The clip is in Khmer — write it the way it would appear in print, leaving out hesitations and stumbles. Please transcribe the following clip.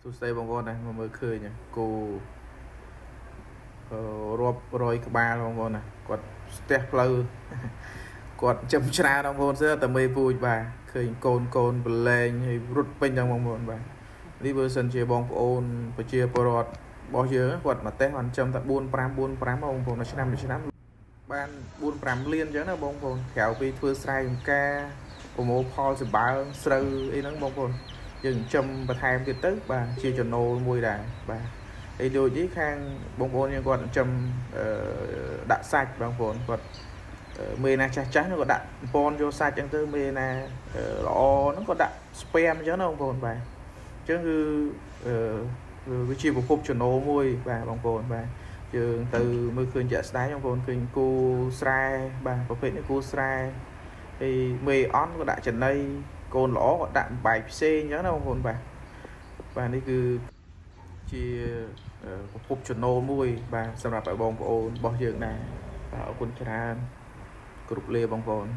ទូស្ដីបងប្អូនណាមកមើលឃើញគោរាប់រយក្បាលបងប្អូនណាគាត់ស្ទះផ្លូវគាត់ចំច្រើនបងប្អូនសើតែមេពូជបាទឃើញកូនប្រឡែងហើយរត់ពេញដល់បងប្អូនបាទនេះបើសិនជាបងប្អូនប្រជាពលរដ្ឋរបស់យើងគាត់មកតេស្តបានចំតែ4 5 4 5បងប្អូនមួយឆ្នាំបាន4 5លានអញ្ចឹងណាបងប្អូនក្រៅពីធ្វើស្រែចម្ការប្រមូលផលសម្បើស្រូវអីហ្នឹងបងប្អូនយើងចិញ្ចឹមបន្ថែមទៀតទៅបាទជាចំណូលមួយដែរបាទហើយដូចនេះខាងបងប្អូនយើងគាត់ចិញ្ចឹមដាក់សាច់បងប្អូនគាត់មេណាចាស់ហ្នឹងក៏ដាក់ពណ៌យកសាច់អញ្ចឹងទៅមេណាល្អហ្នឹងក៏ដាក់ស្ពែមអញ្ចឹងណាបងប្អូនបាទអញ្ចឹងគឺវាជាប្រភពចំណូលមួយបាទបងប្អូនបាទយើងទៅមើលឃើញជាក់ស្ដែងបងប្អូនឃើញគូស្រែបាទប្រភេទនេះគូស្រែហើយមេអន់ក៏ដាក់ចំណីកូនល្អក៏ដាក់បែកផ្សេងអញ្ចឹងណាបងប្អូនបាទនេះគឺជាប្រភពចំណូលមួយបាទសម្រាប់បងប្អូនរបស់យើងដែរបាទអរគុណច្រើនគ្រប់លាបងប្អូន